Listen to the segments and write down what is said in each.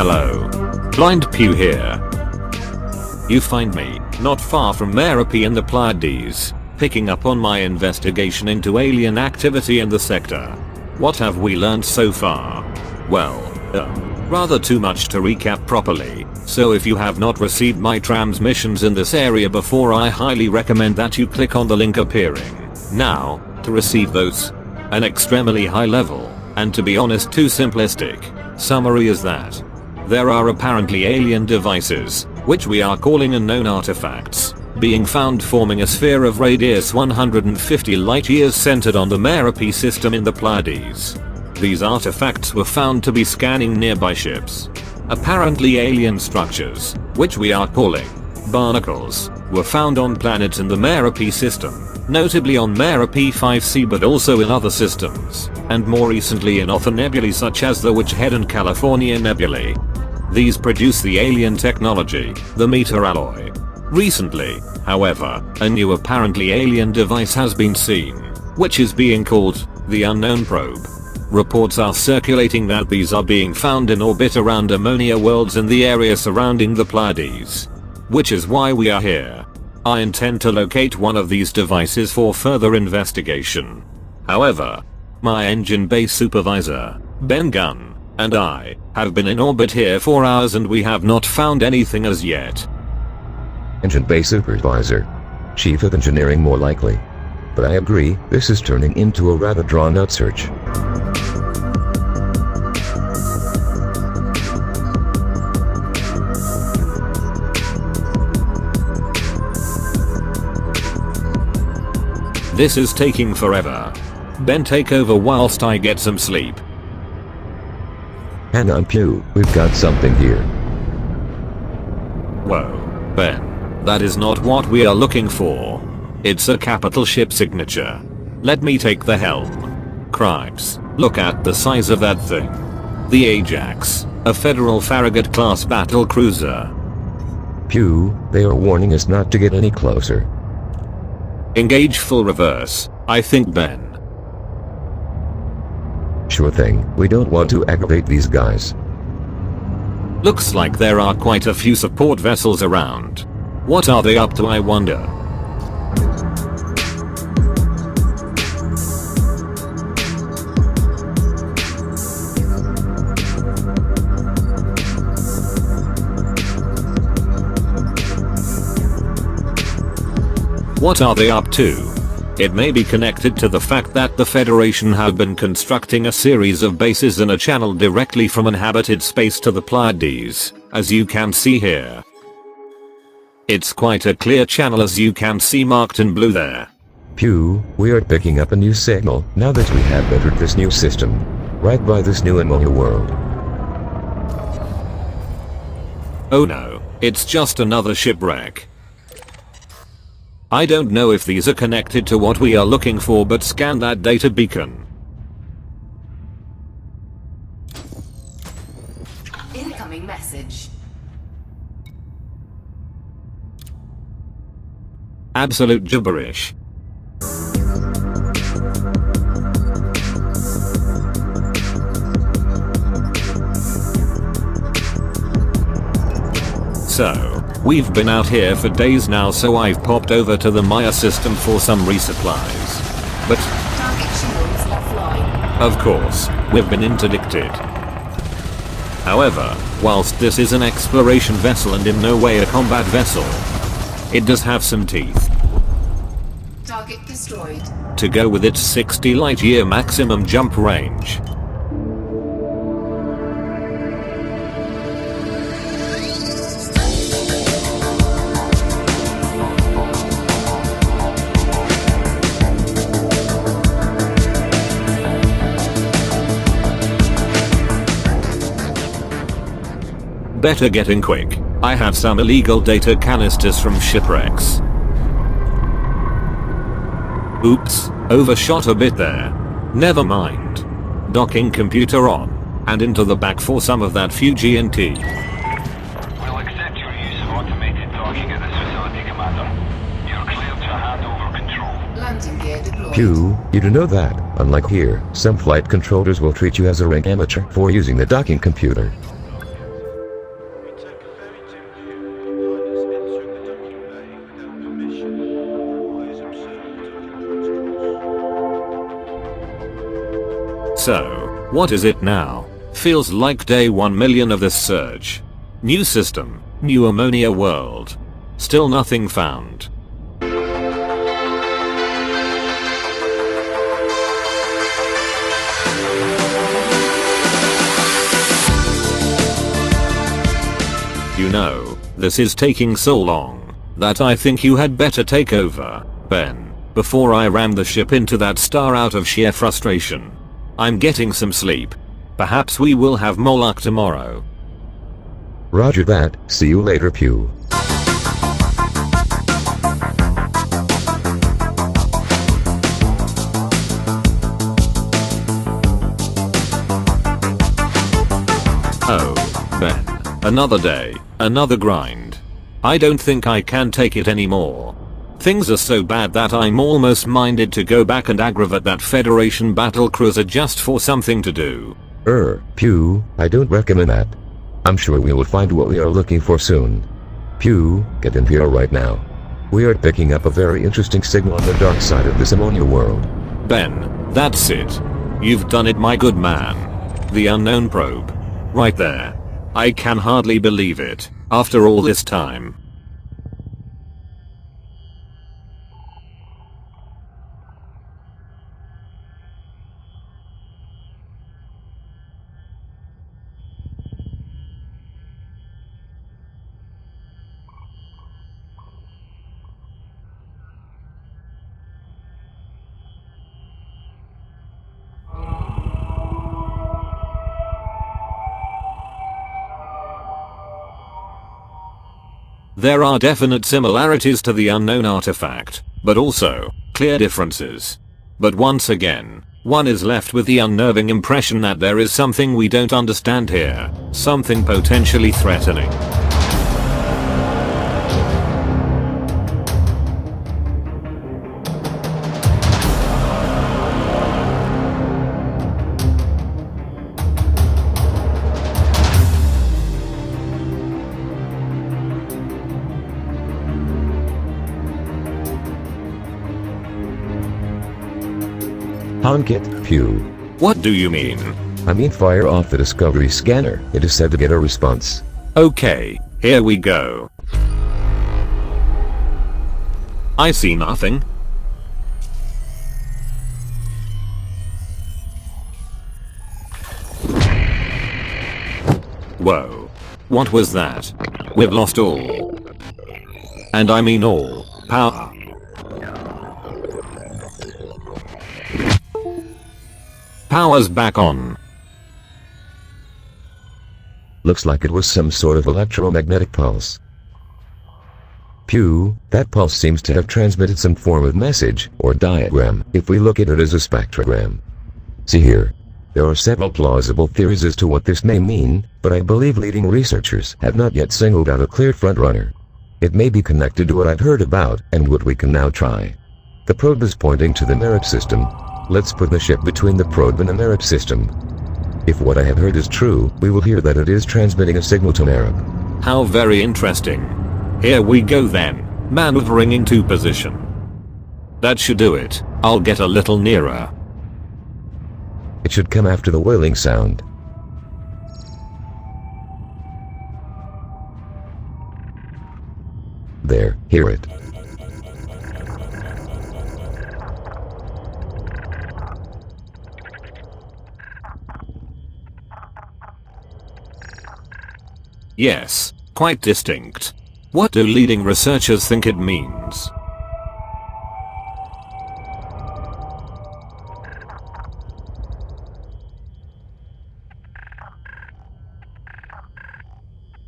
Hello. Blind Pew here. You find me, not far from Merope in the Pleiades, picking up on my investigation into alien activity in the sector. What have we learned so far? Well, rather too much to recap properly, so if you have not received my transmissions in this area before, I highly recommend that you click on the link appearing now to receive those. An extremely high level, and to be honest too simplistic, summary is that there are apparently alien devices, which we are calling unknown artifacts, being found forming a sphere of radius 150 light-years centered on the Merope system in the Pleiades. These artifacts were found to be scanning nearby ships. Apparently alien structures, which we are calling barnacles, were found on planets in the Merope system, notably on Merope 5c but also in other systems, and more recently in other nebulae such as the Witch Head and California nebulae. These produce the alien technology, the meter alloy. Recently, however, a new apparently alien device has been seen, which is being called the Unknown Probe. Reports are circulating that these are being found in orbit around ammonia worlds in the area surrounding the Pleiades. Which is why we are here. I intend to locate one of these devices for further investigation. However, my engine bay supervisor, Ben Gunn, and I have been in orbit here for hours and we have not found anything as yet. Engine bay supervisor. Chief of engineering more likely. But I agree, this is turning into a rather drawn out search. This is taking forever. Ben, take over whilst I get some sleep. Hang on, Pew, we've got something here. Whoa, Ben. That is not what we are looking for. It's a capital ship signature. Let me take the helm. Cripes, look at the size of that thing. The Ajax, a Federal Farragut class battle cruiser. Pew, they are warning us not to get any closer. Engage full reverse, I think, Ben. Sure thing, we don't want to aggravate these guys. Looks like there are quite a few support vessels around. What are they up to, I wonder? What are they up to? It may be connected to the fact that the Federation have been constructing a series of bases in a channel directly from inhabited space to the Pleiades, as you can see here. It's quite a clear channel as you can see marked in blue there. Pew, we are picking up a new signal now that we have entered this new system, right by this new ammonia world. Oh no, it's just another shipwreck. I don't know if these are connected to what we are looking for, but scan that data beacon. Incoming message. Absolute gibberish. So, we've been out here for days now, so I've popped over to the Maya system for some resupplies. But Target shields offline. of course, we've been interdicted. However, whilst this is an exploration vessel and in no way a combat vessel, it does have some teeth. Target destroyed. To go with its 60 light-year maximum jump range. Better getting quick. I have some illegal data canisters from shipwrecks. Oops, overshot a bit there. Never mind. Docking computer on, and into the back for some of that Fuji&T. We'll accept your use of automated docking at this facility, Commander. You're cleared to hand over control. Landing gear deployed. Pew, you do know that, unlike here, some flight controllers will treat you as a rank amateur for using the docking computer. So, what is it now? Feels like day 1 million of this surge. New system, new ammonia world. Still nothing found. You know, this is taking so long that I think you had better take over, Ben, before I ram the ship into that star out of sheer frustration. I'm getting some sleep. Perhaps we will have more luck tomorrow. Roger that, see you later, Pew. Oh, Ben. Another day, another grind. I don't think I can take it anymore. Things are so bad that I'm almost minded to go back and aggravate that Federation battle cruiser just for something to do. Pew, I don't recommend that. I'm sure we will find what we are looking for soon. Pew, get in here right now. We are picking up a very interesting signal on the dark side of this ammonia world. Ben, that's it. You've done it, my good man. The unknown probe. Right there. I can hardly believe it, after all this time. There are definite similarities to the unknown artifact, but also clear differences. But once again, one is left with the unnerving impression that there is something we don't understand here, something potentially threatening. Honk it, Pew. What do you mean? I mean fire off the Discovery scanner. It is said to get a response. Okay, here we go. I see nothing. Whoa. What was that? We've lost all. And I mean all power. Power's back on. Looks like it was some sort of electromagnetic pulse. Pew, that pulse seems to have transmitted some form of message or diagram if we look at it as a spectrogram. See here. There are several plausible theories as to what this may mean, but I believe leading researchers have not yet singled out a clear frontrunner. It may be connected to what I've heard about and what we can now try. The probe is pointing to the Merit system. Let's put the ship between the probe and the Merit system. If what I have heard is true, we will hear that it is transmitting a signal to Merit. How very interesting. Here we go then, maneuvering into position. That should do it. I'll get a little nearer. It should come after the wailing sound. There, hear it. Yes, quite distinct. What do leading researchers think it means?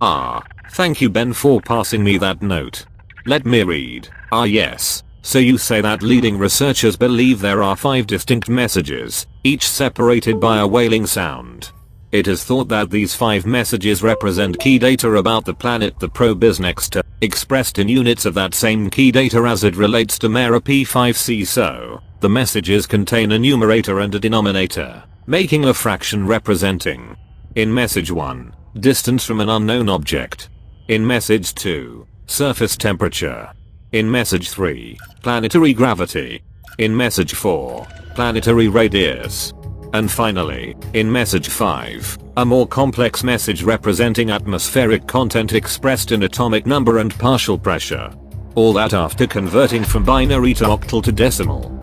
Ah, thank you Ben for passing me that note. Let me read. Ah yes, so you say that leading researchers believe there are 5 distinct messages, each separated by a wailing sound. It is thought that these 5 messages represent key data about the planet the probe is next to, expressed in units of that same key data as it relates to Mera P5C. So, the messages contain a numerator and a denominator, making a fraction representing. In message 1, distance from an unknown object. In message 2, surface temperature. In message 3, planetary gravity. In message 4, planetary radius. And finally, in message 5, a more complex message representing atmospheric content expressed in atomic number and partial pressure. All that after converting from binary to octal to decimal.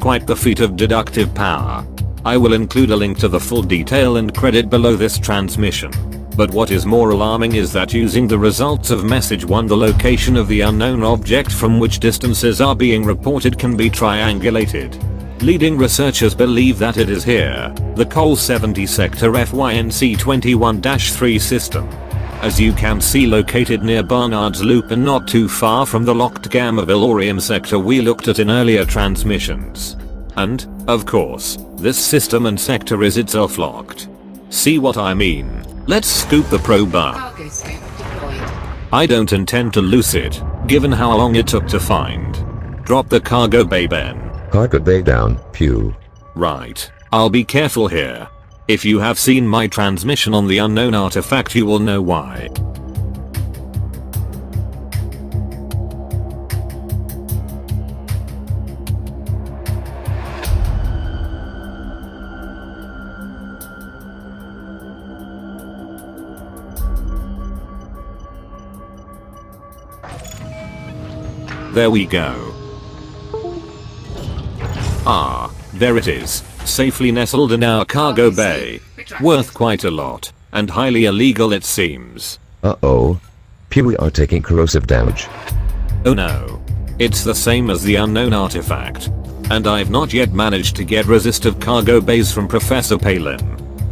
Quite the feat of deductive power. I will include a link to the full detail and credit below this transmission. But what is more alarming is that using the results of message 1, the location of the unknown object from which distances are being reported can be triangulated. Leading researchers believe that it is here, the Col 70 sector FYNC 21-3 system. As you can see, located near Barnard's Loop and not too far from the locked Gamma Valorium sector we looked at in earlier transmissions. And, of course, this system and sector is itself locked. See what I mean? Let's scoop the probe up. Cargo scoop deployed. I don't intend to loose it, given how long it took to find. Drop the cargo bay, Ben. Cargo bay down, pew. Right. I'll be careful here. If you have seen my transmission on the unknown artifact, you will know why. There we go. Ah, there it is, safely nestled in our cargo bay. Worth quite a lot, and highly illegal it seems. Uh-oh. Pew, we are taking corrosive damage. Oh no. It's the same as the unknown artifact. And I've not yet managed to get resistive cargo bays from Professor Palin.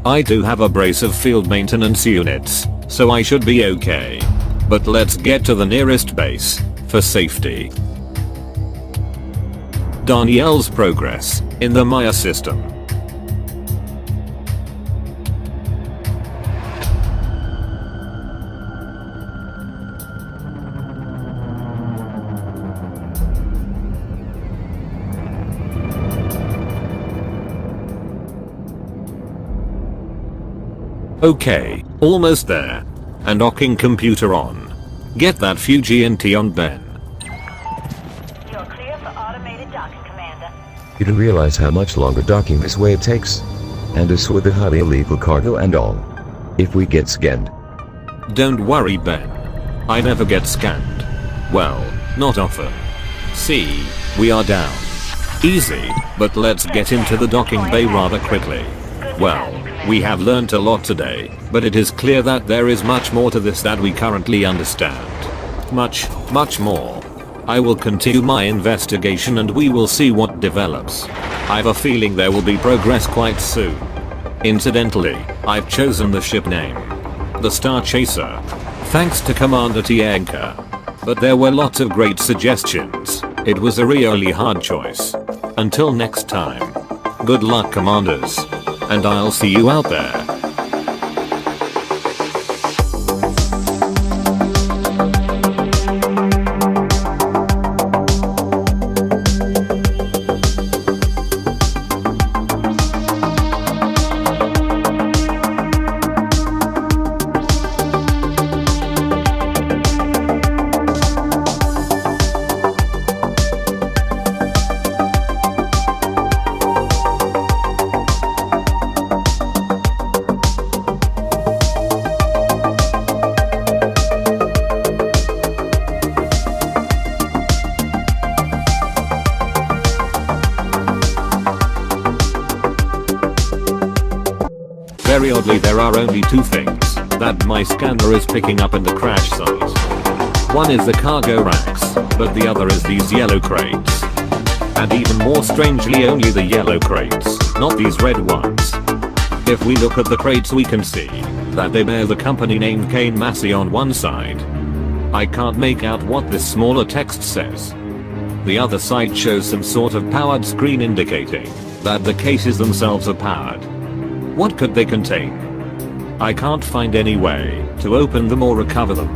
I do have a brace of field maintenance units, so I should be okay. But let's get to the nearest base, for safety. Danielle's progress in the Maya system. Okay, almost there. And docking computer on. Get that Fuji-NT on, Ben. You're clear for automated docking, Commander. You do realize how much longer docking this way takes? And this with the highly illegal cargo and all. If we get scanned. Don't worry, Ben. I never get scanned. Well, not often. See, we are down. Easy, but let's get into the docking bay rather quickly. Well, we have learnt a lot today, but it is clear that there is much more to this that we currently understand. Much more. I will continue my investigation and we will see what develops. I have a feeling there will be progress quite soon. Incidentally, I've chosen the ship name. The Star Chaser. Thanks to Commander Tianka. But there were lots of great suggestions. It was a really hard choice. Until next time. Good luck, Commanders. And I'll see you out there. Very oddly, there are only two things that my scanner is picking up in the crash site. One is the cargo racks, but the other is these yellow crates. And even more strangely, only the yellow crates, not these red ones. If we look at the crates, we can see that they bear the company name Kane Massey on one side. I can't make out what this smaller text says. The other side shows some sort of powered screen indicating that the cases themselves are powered. What could they contain? I can't find any way to open them or recover them.